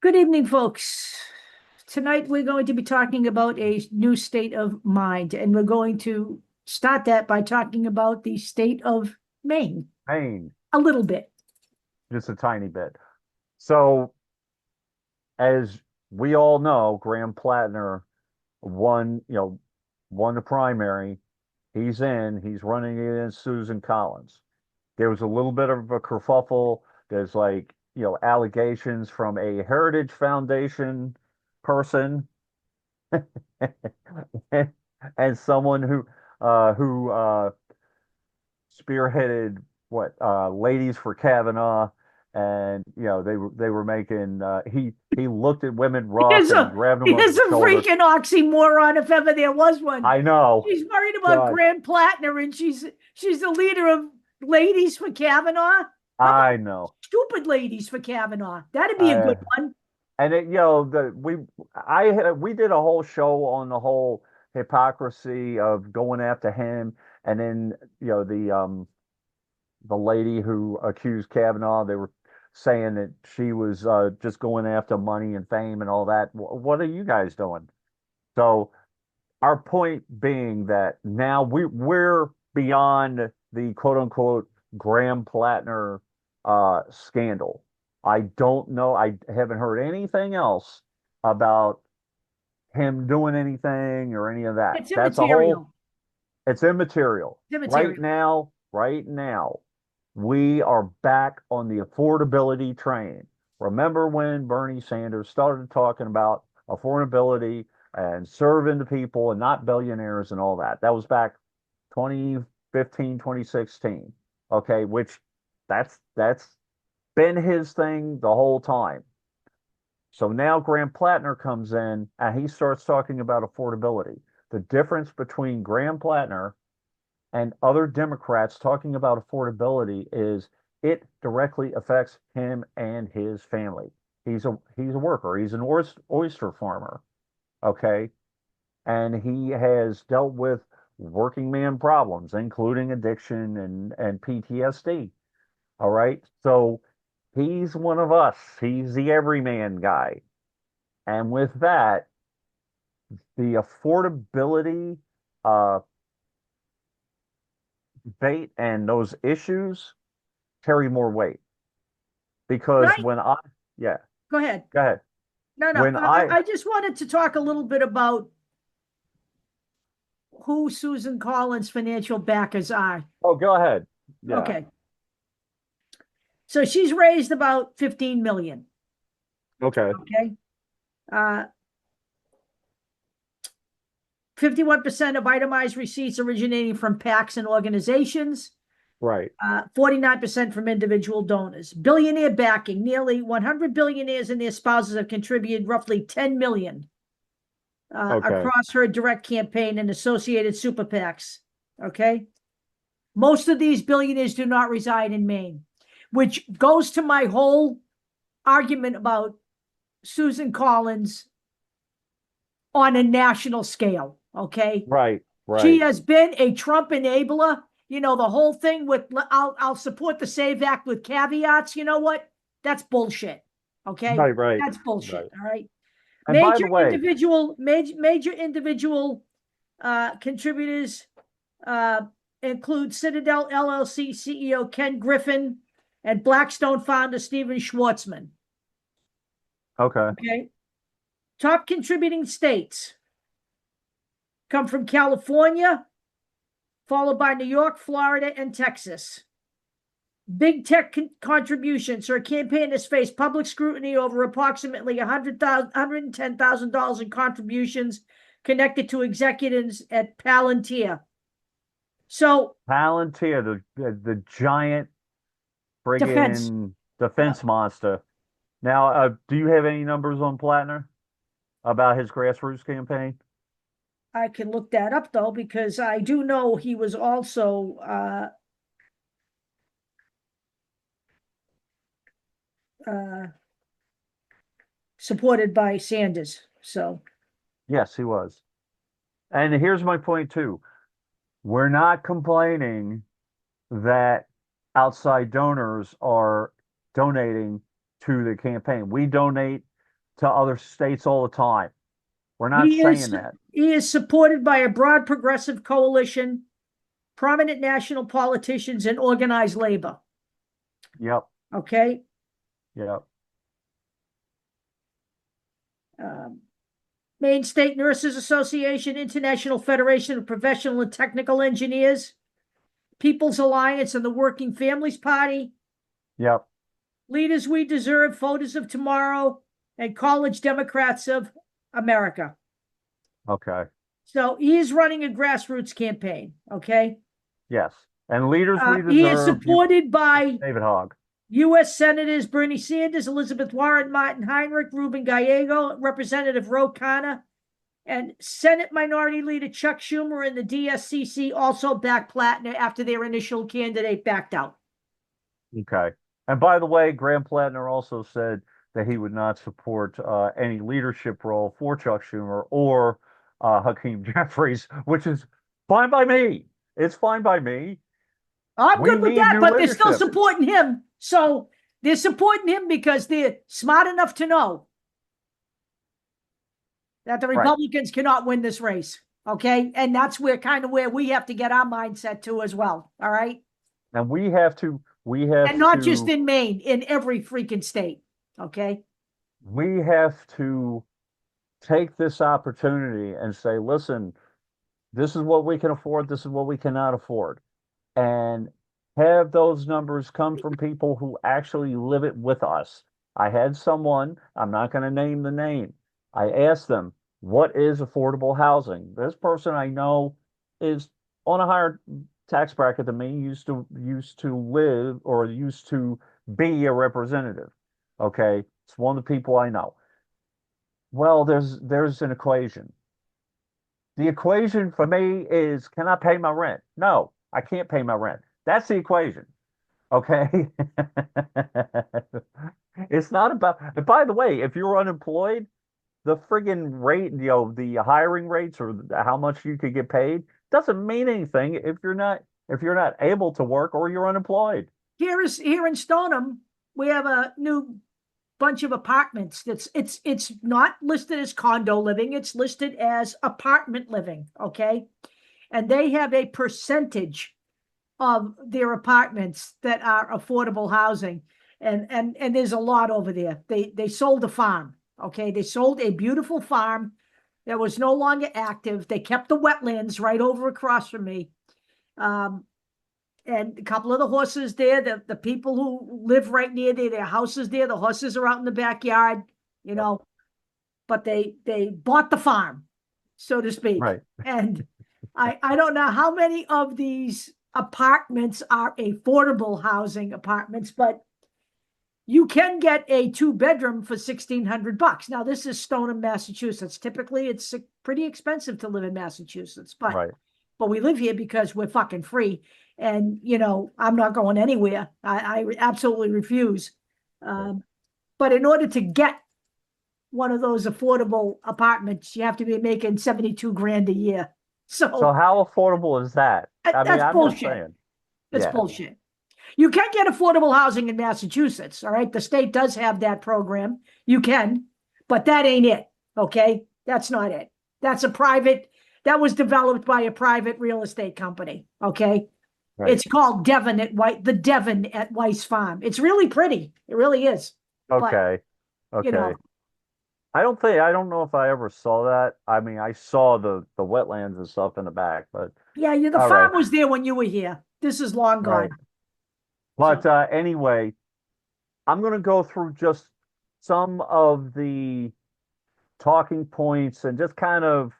Good evening, folks. Tonight we're going to be talking about a new state of mind, and we're going to start that by talking about the state of Maine Pain, a little bit. just a tiny bit. So, as we all know, Graham Platner won the primary. He's running against Susan Collins. There was a little bit of a kerfuffle. There's allegations from a Heritage Foundation person and someone who spearheaded Ladies for Kavanaugh, and they were making he looked at women He rough is and he a grabbed he them over is the a shoulder. freaking oxymoron if ever there was one. I know. She's worried about God, Graham Platner, and she's the leader of Ladies for Kavanaugh. How about I know. stupid Ladies for Kavanaugh? That'd be a I good one. and it the we did a whole show on the whole hypocrisy of going after him, and then the lady who accused Kavanaugh, they were saying that she was just going after money and fame and all that. What are you guys doing? So our point being that now we're beyond the quote unquote Graham Platner scandal. I don't know. I haven't heard anything else about him doing anything or any of that. It's That's a whole, immaterial. it's immaterial. It's immaterial. Right now, we are back on the affordability train. Remember when Bernie Sanders started talking about affordability and serving the people and not billionaires and all that? That was back 2015, 2016. Okay, which that's been his thing the whole time. So now Graham Platner comes in and he starts talking about affordability. The difference between Graham Platner and other Democrats talking about affordability is it directly affects him and his family. He's a worker. He's an oyster farmer. Okay. And he has dealt with working man problems, including addiction and PTSD. All right. So he's one of us. He's the everyman guy. And with that, the affordability uh, debate and those issues carry more weight because Right? when I, yeah, Go ahead. go ahead. No, no. When I, I just wanted to talk a little bit about who Susan Collins' financial backers are. oh, go ahead. Yeah. Okay. So she's raised about 15 million. Okay. Okay. Uh, 51% of itemized receipts originating from PACs and organizations, Right. 49% from individual donors. Billionaire backing. Nearly 100 billionaires and their spouses have contributed roughly 10 million Okay. across her direct campaign and associated super PACs. Okay. Most of these billionaires do not reside in Maine, which goes to my whole argument about Susan Collins on a national scale. Okay. Right. She Right. has been a Trump enabler. You know, the whole thing with I'll support the SAVE Act with caveats. You know what? That's bullshit. Okay. Right. Right. That's bullshit. Right. All right. And by the way, Major individual contributors uh, include Citadel LLC CEO Ken Griffin and Blackstone founder Steven Schwartzman. okay. Okay. Top contributing states come from California, followed by New York, Florida, and Texas. Big tech contributions. Her campaign has faced public scrutiny over approximately $110,000 in contributions connected to executives at Palantir. So, Palantir, the giant defense. friggin' Uh, defense monster. Now, do you have any numbers on Platner about his grassroots campaign? I can look that up though, because I do know he was also uh, supported by Sanders. So, Yes, he was. And here's my point too. We're not complaining that outside donors are donating to the campaign. We donate to other states all the time. We're not He saying is that. he is supported by a broad progressive coalition, prominent national politicians, and organized labor. Yep. Okay. Yep. Maine State Nurses Association, International Federation of Professional and Technical Engineers, People's Alliance, and the Working Families Party, Yep. Leaders We Deserve, Voters of Tomorrow, and College Democrats of America. Okay. So he is running a grassroots campaign. Okay. Yes. And Leaders We He is Deserve, supported by David Hogg. U.S. Senators Bernie Sanders, Elizabeth Warren, Martin Heinrich, Ruben Gallego, Representative Ro Khanna, and Senate Minority Leader Chuck Schumer and the DSCC also backed Platner after their initial candidate backed out. Okay. And by the way, Graham Platner also said that he would not support any leadership role for Chuck Schumer or Hakeem Jeffries, which is fine by me. It's fine by me. I'm We good with need that, new but they're still leadership. supporting him. So they're supporting him because they're smart enough to know that the Right. Republicans cannot win this race. Okay. And that's where we have to get our mindset to as well. All right. And we have And not to, just in Maine, in every freaking state. Okay. we have to take this opportunity and say, listen, this is what we can afford, this is what we cannot afford. And have those numbers come from people who actually live it with us. I had someone, I'm not going to name the name. I asked them, what is affordable housing? This person I know is on a higher tax bracket than me, used to live or used to be a representative. Okay. It's one of the people I know. Well, there's an equation. The equation for me is, can I pay my rent? No, I can't pay my rent. That's the equation. Okay. It's not about, and by the way, if you're unemployed, the friggin' rate, the hiring rates or how much you could get paid doesn't mean anything if you're not able to work or you're unemployed. Here in Stoneham, we have a new bunch of apartments it's not listed as condo living, it's listed as apartment living. Okay. And they have a percentage of their apartments that are affordable housing. And there's a lot over there. They sold a farm. Okay. They sold a beautiful farm that was no longer active. They kept the wetlands right over across from me. And a couple of the horses there, the people who live right near there, their houses there, the horses are out in the backyard, but they bought the farm, so to speak. Right. And I don't know how many of these apartments are affordable housing apartments, but you can get a 2-bedroom for $1,600. Now, this is Stoneham, Massachusetts. Typically, it's pretty expensive to live in Massachusetts, Right. but we live here because we're fucking free. And, I'm not going anywhere. I absolutely refuse. But in order to get one of those affordable apartments, you have to be making 72 grand a year. So how affordable is that? I mean, that's I'm bullshit. just saying. It's Yeah. bullshit. You can get affordable housing in Massachusetts. All right. The state does have that program. You can, but that ain't it. Okay. That's not it. That was developed by a private real estate company. Okay. Right. It's called Devon the Devon at Weiss Farm. It's really pretty. It really is. Okay. But, Okay. I don't know if I ever saw that. I mean, I saw the wetlands and stuff in the back, but yeah, the all farm right. was there when you were here. This is long Right. gone. But anyway, I'm going to go through just some of the talking points and just kind of,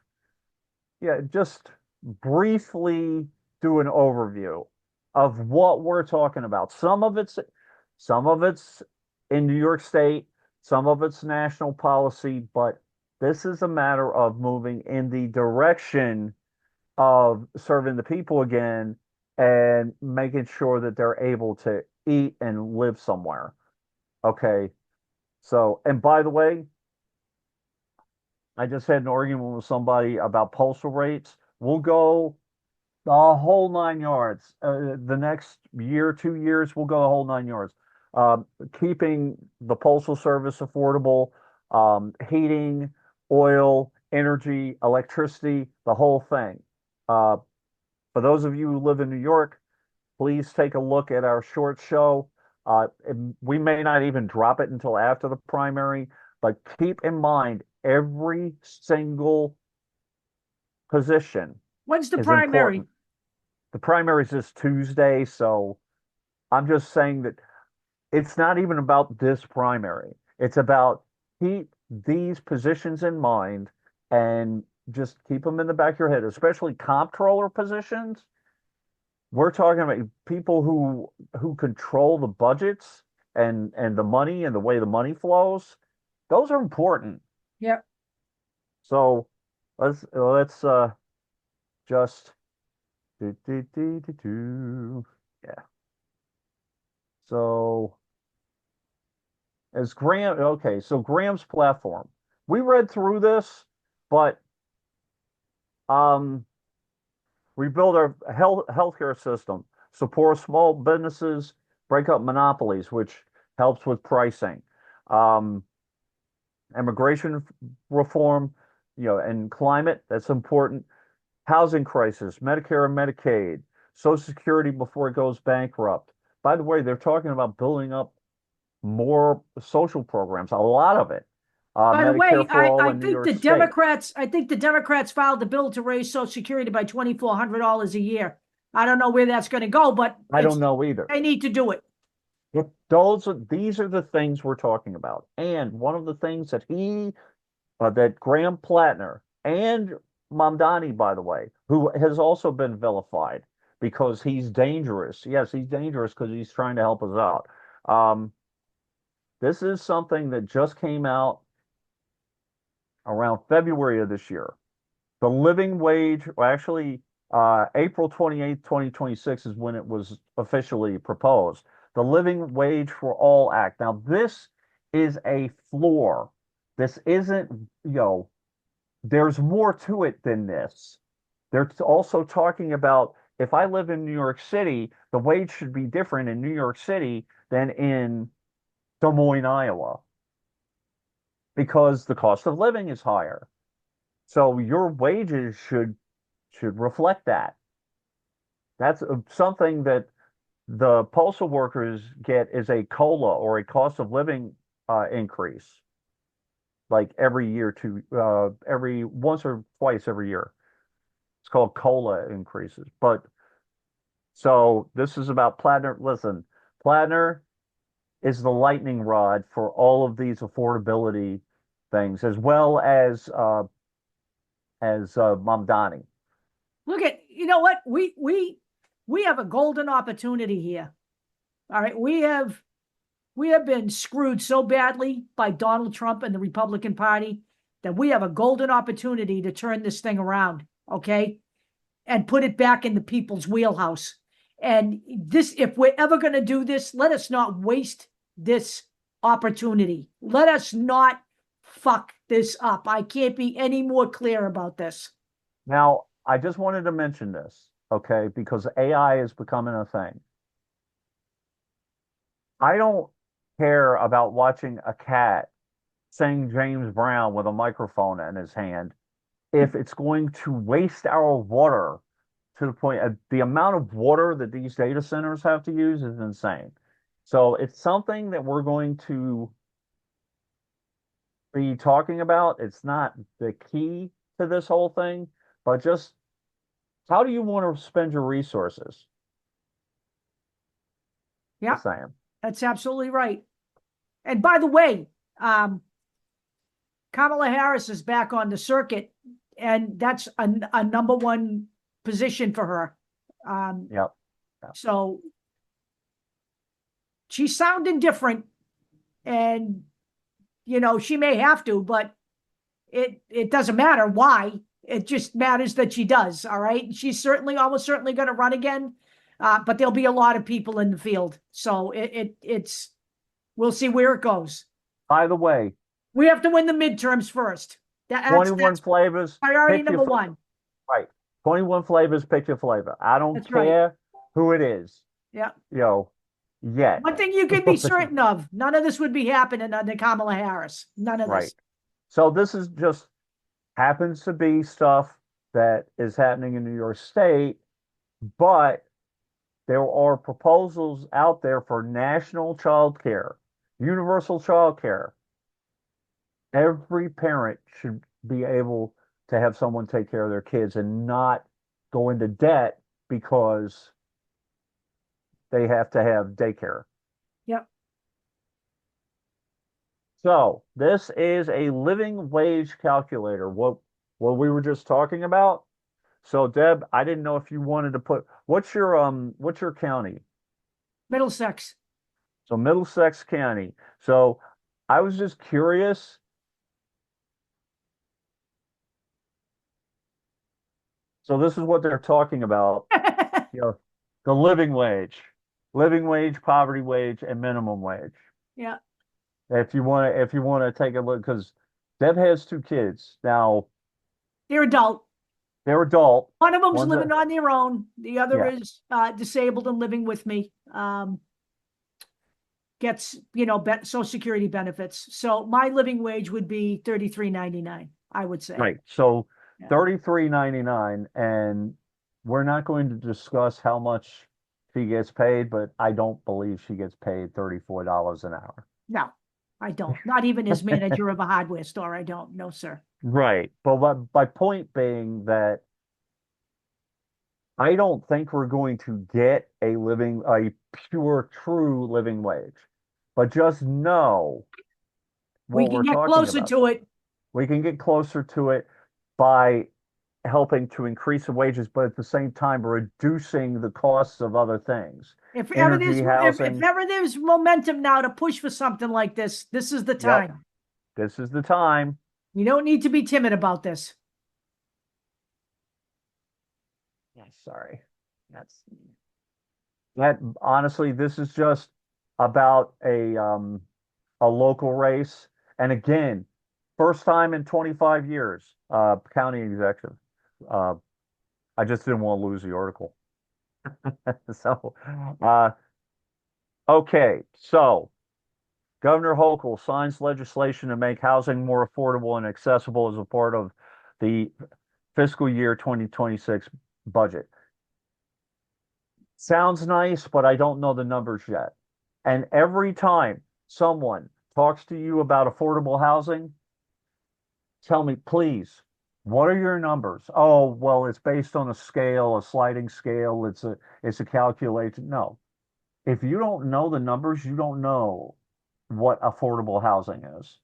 just briefly do an overview of what we're talking about. Some of it's in New York State, some of it's national policy, but this is a matter of moving in the direction of serving the people again and making sure that they're able to eat and live somewhere. Okay. So, and by the way, I just had an argument with somebody about postal rates. We'll go the whole 9 yards. The next year, 2 years, we'll go the whole 9 yards. Keeping the postal service affordable, heating, oil, energy, electricity, the whole thing. Uh, for those of you who live in New York, please take a look at our short show. We may not even drop it until after the primary, but keep in mind every single position When's the is primary? important. The primary is this Tuesday, so I'm just saying that it's not even about this primary. It's about keep these positions in mind and just keep them in the back of your head, especially comptroller positions. We're talking about people who control the budgets and the money and the way the money flows. Those are important. Yep. So let's just yeah. So as Graham, okay, so Graham's platform. We read through this, but um rebuild our healthcare system, support small businesses, break up monopolies, which helps with pricing. Um, immigration reform, and climate, that's important. Housing crisis, Medicare and Medicaid, Social Security before it goes bankrupt. By the way, they're talking about building up more social programs, a lot of it. By the way, Medicare for all I in New think York the State. Democrats filed a bill to raise Social Security by $2,400 a year. I don't know where that's going to go, but I don't know either. they need to do it. These are the things we're talking about. And one of the things that Graham Platner and Mamdani, by the way, who has also been vilified because he's dangerous. Yes, he's dangerous because he's trying to help us out. This is something that just came out around February of this year. The living wage, well, actually, April 28th, 2026 is when it was officially proposed. The Living Wage for All Act. Now, this is a floor. This isn't, there's more to it than this. They're also talking about if I live in New York City, the wage should be different in New York City than in Des Moines, Iowa, because the cost of living is higher. So your wages should reflect that. That's something that the postal workers get is a COLA, or a cost of living increase, like every year every once or twice every year. It's called COLA increases. But so this is about Platner. Listen, Platner is the lightning rod for all of these affordability things, as well as Mamdani. Look at, you know what? We have a golden opportunity here. All right. We have been screwed so badly by Donald Trump and the Republican Party that we have a golden opportunity to turn this thing around, okay? And put it back in the people's wheelhouse. And this, if we're ever going to do this, let us not waste this opportunity. Let us not fuck this up. I can't be any more clear about this. Now, I just wanted to mention this, okay, because AI is becoming a thing. I don't care about watching a cat sing James Brown with a microphone in his hand if it's going to waste our water to the point the amount of water that these data centers have to use is insane. So it's something that we're going to be talking about. It's not the key to this whole thing, but just how do you want to spend your resources? Yeah, Sam. that's absolutely right. And by the way, Kamala Harris is back on the circuit, and that's a number one position for her. Yep. So she's sounding different, and she may have to, but it doesn't matter why. It just matters that she does. All right. She's almost certainly going to run again. But there'll be a lot of people in the field. So we'll see where it goes. By the way, we have to win the midterms first. 21 flavors. Priority number one. Right. 21 flavors, pick your flavor. I don't care who it is. Yeah. yet. One thing you can be certain of, none of this would be happening under Kamala Harris. None of Right. this. So this is just happens to be stuff that is happening in New York State, but there are proposals out there for national child care, universal child care. Every parent should be able to have someone take care of their kids and not go into debt because they have to have daycare. Yep. So this is a living wage calculator. What we were just talking about. So Deb, I didn't know if you wanted to put what's your county? Middlesex. So Middlesex County. So I was just curious. So this is what they're talking about, you know, the living wage, poverty wage, and minimum wage. Yeah. If you want to take a look, because Deb has two kids. Now They're adult. they're adult. One of them's One's living on their own. The other yeah, is disabled and living with me. Gets, Social Security benefits. So my living wage would be $33.99, I would say. right. So Yeah. 33.99, and we're not going to discuss how much she gets paid, but I don't believe she gets paid $34 an hour. No, I don't. Not even as manager of a hardware store. I don't. No, sir. Right. But my point being that I don't think we're going to get a pure, true living wage. But just know We what can we're get talking closer about. to it. We can get closer to it by helping to increase the wages, but at the same time reducing the costs of other things. If ever Energy, there's if housing. ever there's momentum now to push for something like this is the Yep. time. This is the time. You don't need to be timid about this. Yeah, sorry. That's that honestly, this is just about a local race. And again, first time in 25 years, county executive. Uh, I just didn't want to lose the article. So, okay. So, Governor Hochul signs legislation to make housing more affordable and accessible as a part of the fiscal year 2026 budget. Sounds nice, but I don't know the numbers yet. And every time someone talks to you about affordable housing, tell me, please, what are your numbers? Oh, well, it's based on a scale, a sliding scale. It's a calculation. No. If you don't know the numbers, you don't know what affordable housing is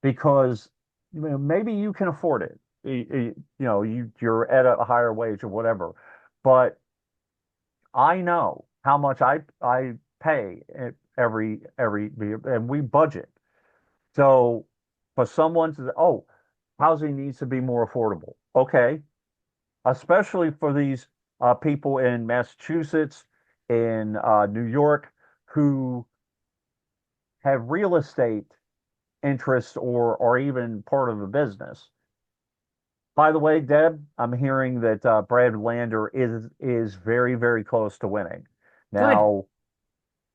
because maybe you can afford it. You're at a higher wage or whatever, but I know how much I pay every and we budget. So for someone to oh, housing needs to be more affordable. Okay, especially for these people in Massachusetts, in New York, who have real estate interests or even part of the business. By the way, Deb, I'm hearing that Brad Lander is very, very close to winning. Good. Now,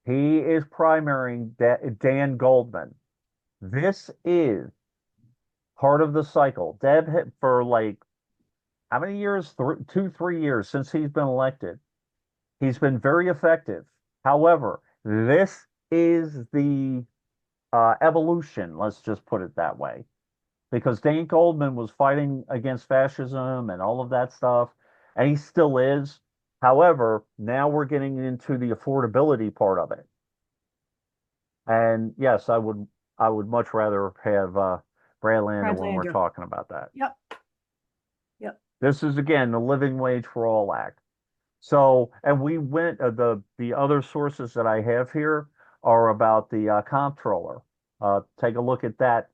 he is primarying Dan Goldman. This is part of the cycle. Deb, for like how many years? 3 years since he's been elected. He's been very effective. However, this is the evolution, let's just put it that way. Because Dan Goldman was fighting against fascism and all of that stuff, and he still is. However, now we're getting into the affordability part of it. And yes, I would much rather have Brad Lander Brad when we're Lander. talking about that. Yep. Yep. This is again the Living Wage for All Act. So, and we went the other sources that I have here are about the comptroller. Take a look at that,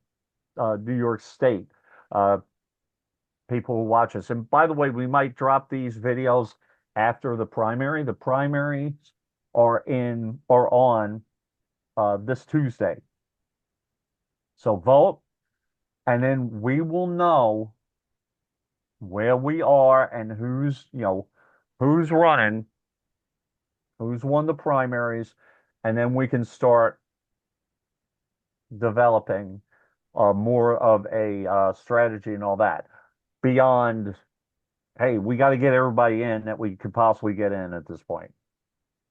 New York State. Uh, People who watch us. And by the way, we might drop these videos after the primary. The primaries are on this Tuesday. So vote, and then we will know where we are and who's running, who's won the primaries, and then we can start developing more of a strategy and all that. Beyond, hey, we got to get everybody in that we could possibly get in at this point,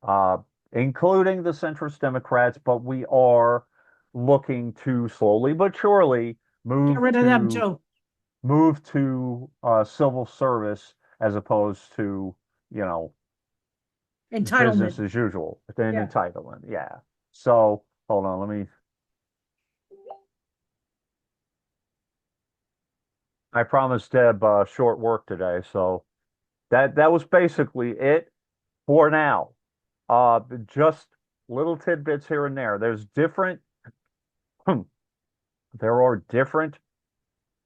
uh, including the centrist Democrats, but we are looking to slowly but surely Get rid of them too. move to civil service as opposed to, you know, business Entitlement. as usual, an Yeah. entitlement. Yeah. So hold on, let me. I promised Deb short work today, so that was basically it for now. Just little tidbits here and there. There's different. There are different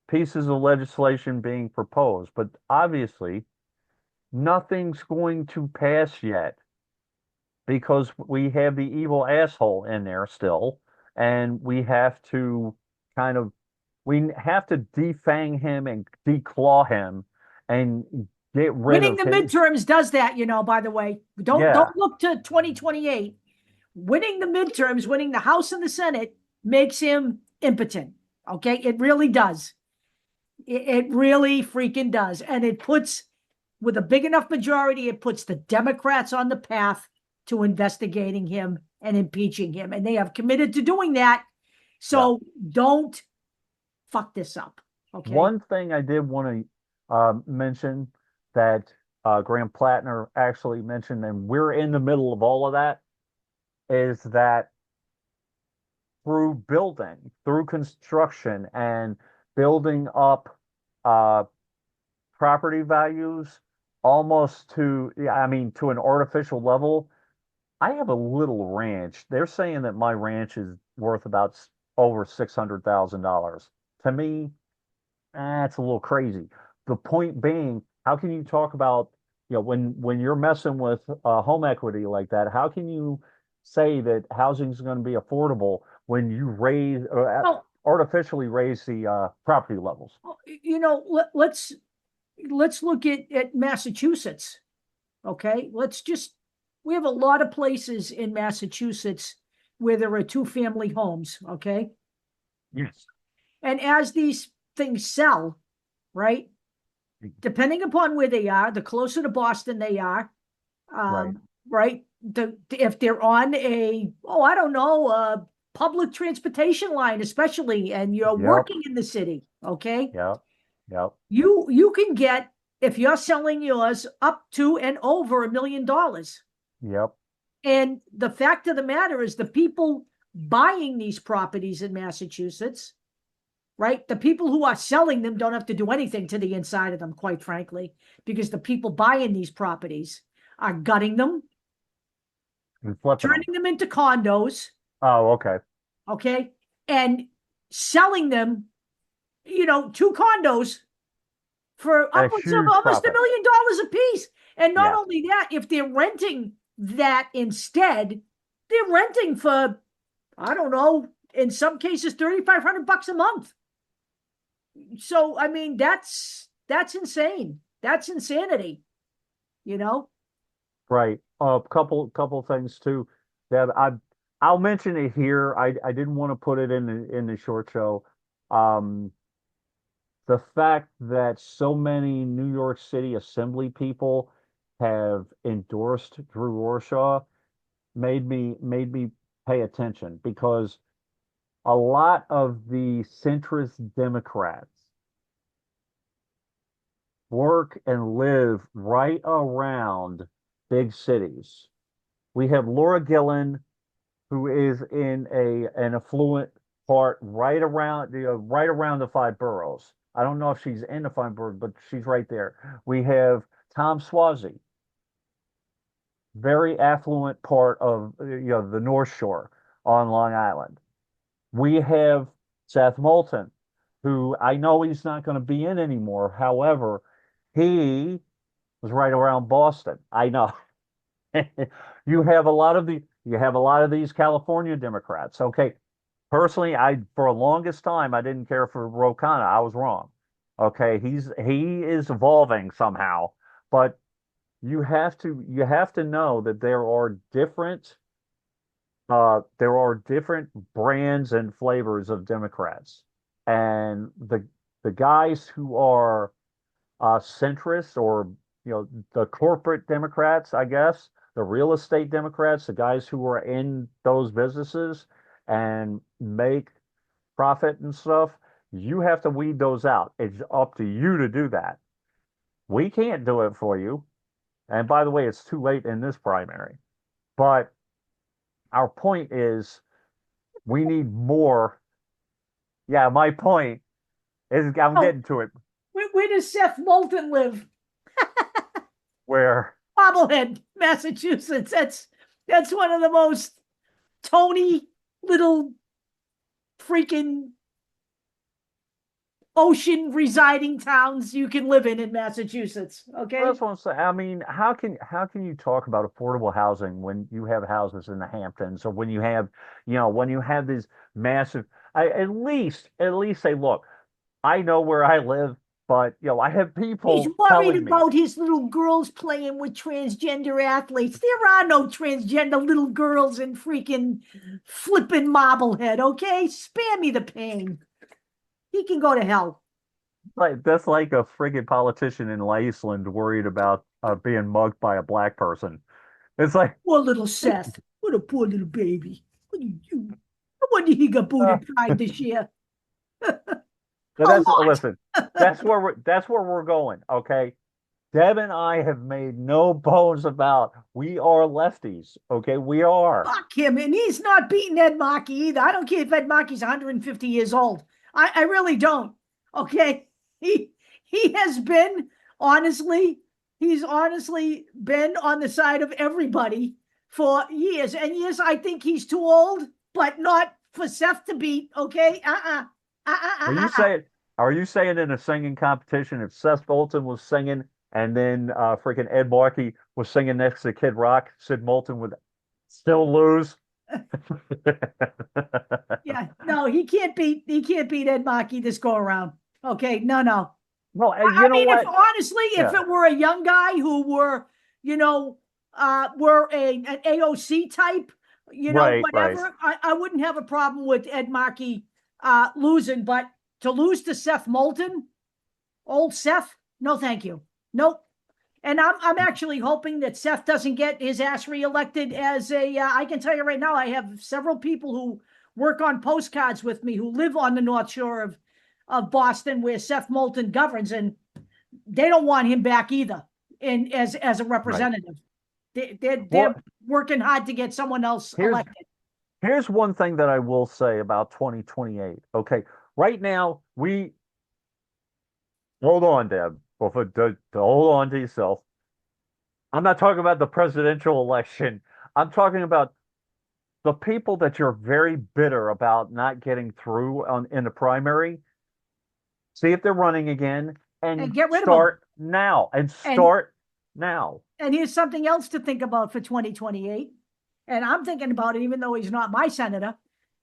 pieces of legislation being proposed, but obviously nothing's going to pass yet because we have the evil asshole in there still, and we have to kind of we have to defang him and declaw him and get rid Winning of the his. midterms does that, by the way. Don't Yeah, look to 2028. Winning the midterms, winning the House and the Senate makes him impotent. Okay? It really does. It really freaking does. And it puts, with a big enough majority, it puts the Democrats on the path to investigating him and impeaching him. And they have committed to doing that. So don't fuck this up. Okay. one thing I did want to mention that Graham Platner actually mentioned, and we're in the middle of all of that, is that through building, through construction, and building up uh, property values almost to, yeah, I mean, to an artificial level. I have a little ranch. They're saying that my ranch is worth about over $600,000. To me, it's a little crazy. The point being, how can you talk about, when you're messing with home equity like that, how can you say that housing is going to be affordable when you raise Well, artificially raise the property levels? let's look at Massachusetts. Okay. We have a lot of places in Massachusetts where there are two-family homes. Okay. Yes. And as these things sell, right, depending upon where they are, the closer to Boston they are, Right. right, if they're on I don't know, public transportation line, especially, and you're Yep. working in the city, okay, Yep. Yep. you can get, if you're selling yours, up to and over $1 million. Yep. And the fact of the matter is, the people buying these properties in Massachusetts, right? The people who are selling them don't have to do anything to the inside of them, quite frankly, because the people buying these properties are gutting them, And flipping them. turning them into condos, Oh, okay. okay, and selling them, two condos for A upwards of huge almost $1 profit. million a piece. And not Yeah. only that, if they're renting that instead, they're renting for, I don't know, in some cases, $3,500 a month. So, I mean, that's insane. That's insanity, you know? Right. A couple things too that I'll mention it here. I didn't want to put it in the short show. Um, the fact that so many New York City Assembly people have endorsed Drew Rorshaw made me pay attention because a lot of the centrist Democrats work and live right around big cities. We have Laura Gillen, who is in an affluent part right around the five boroughs. I don't know if she's in the five boroughs, but she's right there. We have Tom Swazi, very affluent part of the North Shore on Long Island. We have Seth Moulton, who I know he's not going to be in anymore. However, he was right around Boston. I know. You have a lot of these California Democrats. Okay. Personally, for the longest time I didn't care for Ro Khanna. I was wrong. Okay, he is evolving somehow, but you have to know that there are different there are different brands and flavors of Democrats, and the guys who are centrists, or the corporate Democrats, I guess, the real estate Democrats, the guys who are in those businesses and make profit and stuff, you have to weed those out. It's up to you to do that. We can't do it for you. And by the way, it's too late in this primary. But our point is we need more. Yeah, my point is I'm Oh, getting to it where does Seth Moulton live? where Bobblehead, Massachusetts. That's one of the most Tony little freaking ocean residing towns you can live in Massachusetts. Okay. that's what I'm saying. I mean, how can you talk about affordable housing when you have houses in the Hamptons, or when you have, when you have these massive, at least say, look, I know where I live, but I have He's people worried telling me. about his little girls playing with transgender athletes. There are no transgender little girls in freaking flipping Marblehead, okay? Spare me the pain. He can go to hell. Like that's like a friggin' politician in Iceland worried about being mugged by a black person. It's like, Poor little Seth. What a poor little baby. What do you? No wonder he got uh, booted Pride this year. but A that's lot. listen, that's where we're going. Okay, Deb and I have made no bones about we are lefties. Okay, we are. Fuck him. And he's not beating Ed Markey either. I don't care if Ed Markey's 150 years old. I really don't. Okay. He has been honestly, he's honestly been on the side of everybody for years. And yes, I think he's too old, but not for Seth to beat. Okay. Are you saying are you saying in a singing competition, if Seth Bolton was singing and then freaking Ed Markey was singing next to Kid Rock, Sid Moulton would still lose? Yeah, no, he can't beat Ed Markey this go around. Okay, no. Well, I you know mean, if what? honestly, if Yeah, it were a young guy who were an AOC type, right. whatever, I wouldn't have a problem with Ed Markey losing. But to lose to Seth Moulton, old Seth, no, thank you, nope. And I'm actually hoping that Seth doesn't get his ass reelected as a. I can tell you right now, I have several people who work on postcards with me who live on the North Shore of Boston, where Seth Moulton governs, and they don't want him back either. And as a Right. representative, they're Well, working hard to get someone else here's elected. here's one thing that I will say about 2028. Okay, right now we hold on, Deb. Well, to hold on to yourself. I'm not talking about the presidential election. I'm talking about the people that you're very bitter about not getting through in the primary. See if they're running again, And and get rid of them. start now. And And start now. and here's something else to think about for 2028. And I'm thinking about it, even though he's not my senator,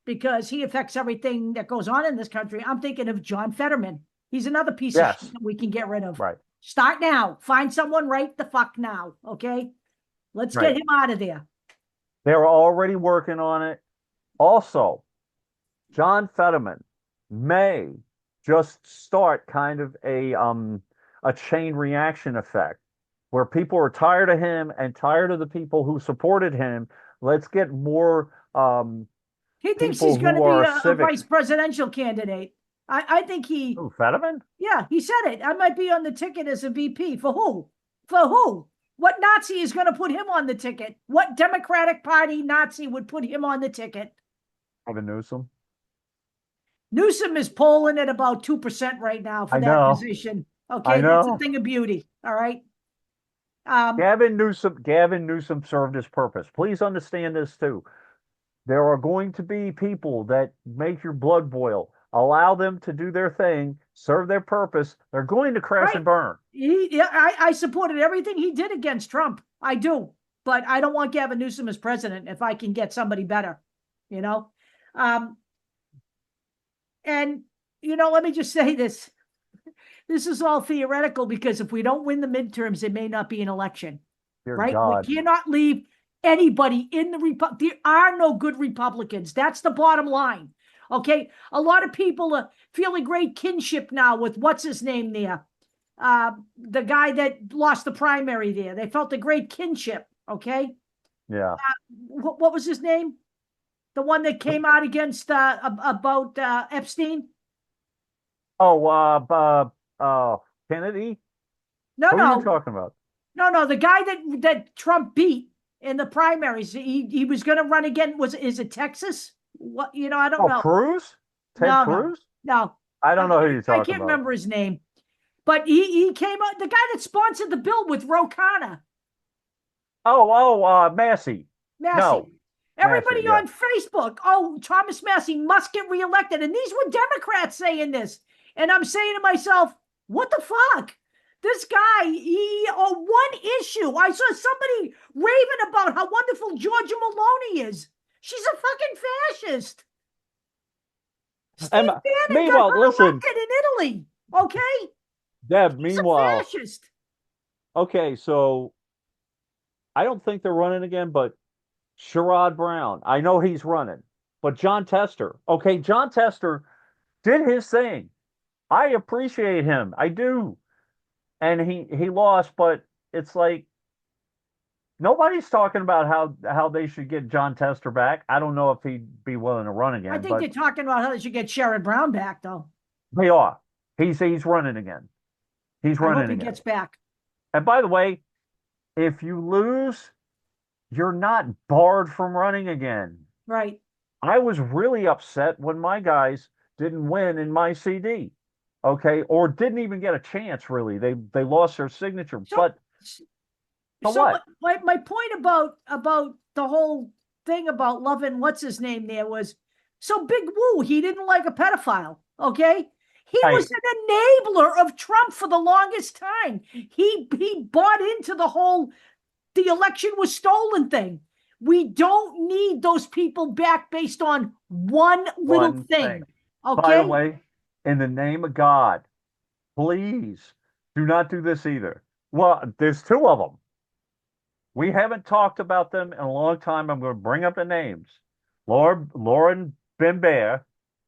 because he affects everything that goes on in this country. I'm thinking of John Fetterman. He's another piece of shit Yes, that we can get rid of. right, Start now. Find someone right the fuck now. Okay. Let's get right. him out of there. They're already working on it. Also, John Fetterman may just start kind of a chain reaction effect where people are tired of him and tired of the people who supported him. Let's get more He thinks he's people going to who be are a civic. vice presidential candidate. I think Who, Fetterman? yeah, he said it. I might be on the ticket as a VP. For who? For who? What Nazi is going to put him on the ticket? What Democratic Party Nazi would put him on the ticket? Gavin Newsom. Newsom is polling at about 2% right now for I that know. position. I Okay, that's a know. thing of beauty. All right. Um, Gavin Newsom served his purpose. Please understand this too. There are going to be people that make your blood boil. Allow them to do their thing, serve their purpose. They're going to crash right. and burn. Yeah, I supported everything he did against Trump. I do, but I don't want Gavin Newsom as president if I can get somebody better, you know. Um, and let me just say this: this is all theoretical because if we don't win the midterms, there may not be an election, Dear right? We God. cannot leave anybody in the there are no good Republicans. That's the bottom line. Okay. A lot of people are feeling great kinship now with what's his name there. The guy that lost the primary there. They felt a great kinship. Okay. Yeah. What was his name? The one that came out against about Epstein? Oh, Kennedy? No, Who are you no, talking about? no. The guy that Trump beat in the primaries. He was going to run again. Is it Texas? What I don't Oh, know. Cruz? Ted No, no, Cruz? no. I don't know who you're I talking can't about. remember his name, but he came out. The guy that sponsored the bill with Ro Khanna. Massey. Massey. No, Massey, Everybody yeah. on Facebook, oh, Thomas Massey must get reelected. And these were Democrats saying this. And I'm saying to myself, what the fuck? This guy, one issue. I saw somebody raving about how wonderful Georgia Maloney is. She's a fucking fascist. Steve Bannon got Meanwhile, her listen, elected in Italy. Okay? Deb, He's a meanwhile, fascist. okay, so I don't think they're running again, but Sherrod Brown, I know he's running, but John Tester, okay, John Tester did his thing. I appreciate him. I do. And he lost, but it's like nobody's talking about how they should get John Tester back. I don't know if he'd be willing to run I again, think they're but talking about how they should get Sherrod Brown back, though. they are. He's running again. He's I hope running he again. gets back. And by the way, if you lose, you're not barred from running again. Right. I was really upset when my guys didn't win in my CD, okay, or didn't even get a chance. Really, they lost their signature. So, But so what? my point about the whole thing about loving what's his name there was so Big Woo. He didn't like a pedophile. Okay. He was an enabler of Trump for the longest time. He bought into the election was stolen thing. We don't need those people back based on one little thing. Okay. By the way, in the name of God, please do not do this either. Well, there's two of them. We haven't talked about them in a long time. I'm going to bring up the names. Lauren Bimbear,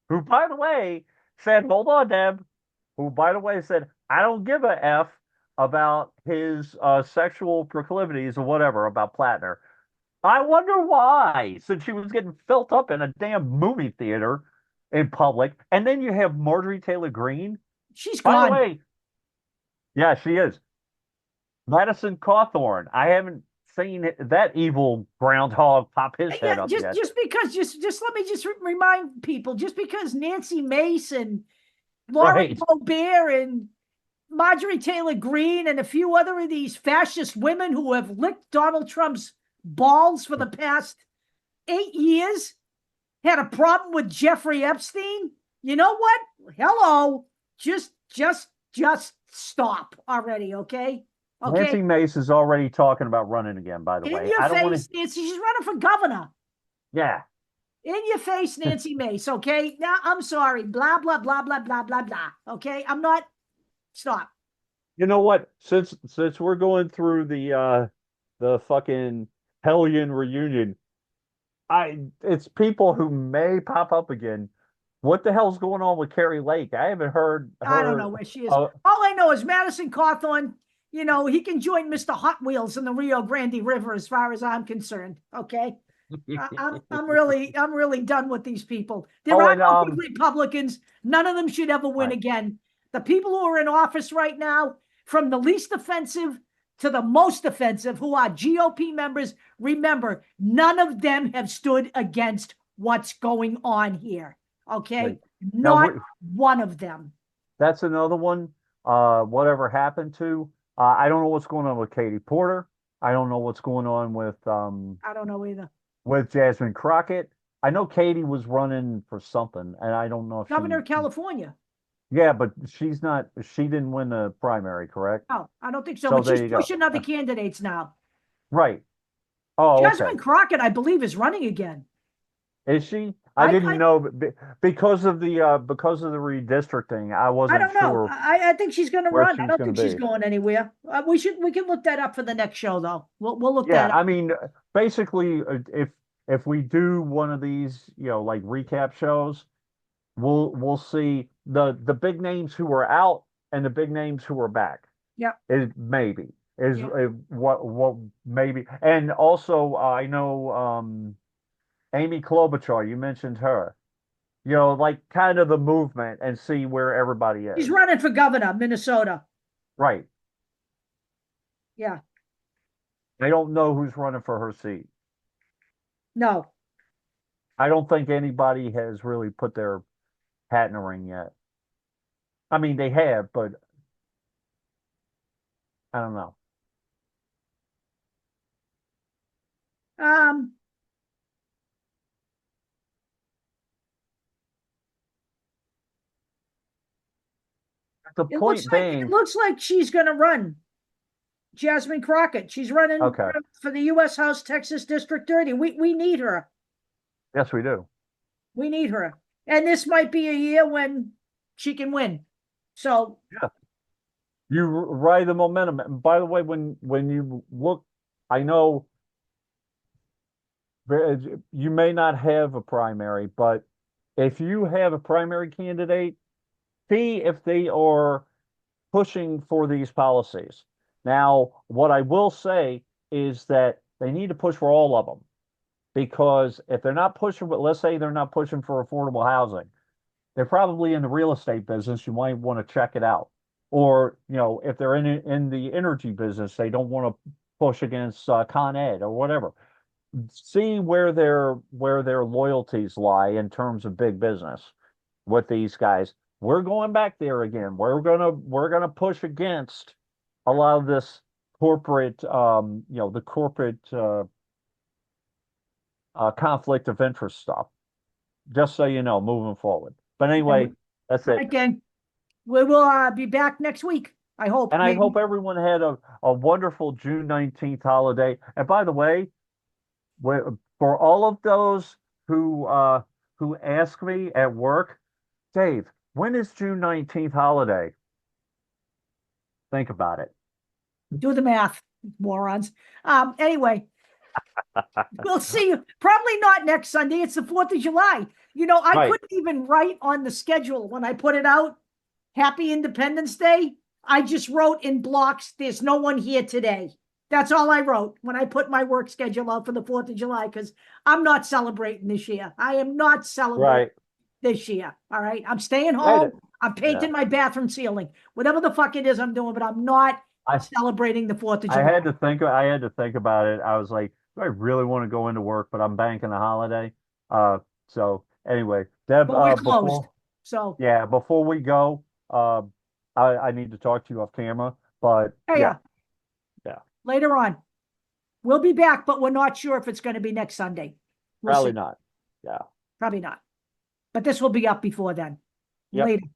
who, by the way, said, hold on, Deb, who, by the way, said, I don't give a F about his sexual proclivities or whatever about Platner. I wonder why, since she was getting felt up in a damn movie theater in public. And then you have Marjorie Taylor Greene. She's By gone. the way, yeah, she is. Madison Cawthorn. I haven't seen that evil groundhog pop his head up yet. Just because, just let me just remind people, just because Nancy Mace and Right. Lauren Boebert and Marjorie Taylor Greene and a few other of these fascist women who have licked Donald Trump's balls for the past 8 years had a problem with Jeffrey Epstein. You know what? Hello. Just stop already, okay? Okay. Nancy Mace is already talking about running again, by the way. In your I don't want face, to. Nancy. She's running for governor. Yeah. In your face, Nancy Mace, okay? Now, I'm sorry. Blah, blah, blah, blah, blah, blah, blah. Okay? I'm not. Stop. You know what? Since we're going through the fucking Hellion reunion, it's people who may pop up again. What the hell's going on with Carrie Lake? I haven't heard her. I don't know where she is. All I know is Madison Cawthorn, he can join Mr. Hot Wheels in the Rio Grande River as far as I'm concerned. Okay. I'm really done with these people. There are no good Republicans. None of them should ever win again. The people who are in office right now, from the least offensive to the most offensive, who are GOP members, remember, none of them have stood against what's going on here. Okay. Right. Not one of them. That's another one. Whatever happened to, I don't know what's going on with Katie Porter. I don't know what's going on with, I don't know either. With Jasmine Crockett. I know Katie was running for something, and I don't know if Governor of California. Yeah, but she didn't win the primary, correct? No, I don't think so. But she's pushing other candidates now. Right. Oh, Jasmine Crockett, I believe, is running again. Is she? I I didn't know because of the redistricting. I I wasn't don't know. sure I think she's going to where run. I she's don't going think to she's be. going anywhere. We can look that up for the next show though. We'll look Yeah, that up. I mean, basically, if we do one of these, like recap shows, we'll see the big names who are out and the big names who are back. Yeah. Is maybe is Yeah. what maybe, and also I know Amy Klobuchar. You mentioned her. Like kind of the movement and see where everybody She's is. running for governor, Minnesota. Right. Yeah. I don't know who's running for her seat. No. I don't think anybody has really put their hat in the ring yet. I mean, they have, but I don't know. Um, The point it being, looks like she's going to run. Jasmine Crockett. She's running okay, for the U.S. House, Texas District 30. We need her. yes, we do. We need her. And this might be a year when she can win. So, Yeah, you ride the momentum. And by the way, when you look, I know you may not have a primary, but if you have a primary candidate, see if they are pushing for these policies. Now, what I will say is that they need to push for all of them because if they're not pushing, but let's say they're not pushing for affordable housing, they're probably in the real estate business. You might want to check it out. Or, if they're in the energy business, they don't want to push against Con Ed or whatever. See where their loyalties lie in terms of big business with these guys. We're going back there again. We're gonna push against a lot of this corporate, the corporate conflict of interest stuff. Just so you know, moving forward. But anyway, that's it. again, we will be back next week. I hope. And I hope Maybe. everyone had a wonderful June 19th holiday. And by the way, for all of those who ask me at work, Dave, when is June 19th holiday? Think about it. Do the math, morons. Anyway, we'll see you. Probably not next Sunday. It's the 4th of July. I Right. couldn't even write on the schedule when I put it out. Happy Independence Day. I just wrote in blocks, there's no one here today. That's all I wrote when I put my work schedule out for the 4th of July because I'm not celebrating this year. I am not celebrating Right. this year. All right. I'm staying Right. home. I'm Yeah. painting my bathroom ceiling. Whatever the fuck it is I'm doing, but I'm not I celebrating the 4th of I July. had to think about it. I was like, do I really want to go into work, but I'm banking a holiday. So anyway, Deb, But we're closed. before So, yeah, before we go, I need to talk to you off camera, but yeah, yeah, yeah, yeah, later on. We'll be back, but we're not sure if it's going to be next Sunday. We'll probably see. not. Yeah. Probably not. But this will be up before then. Yep. Later.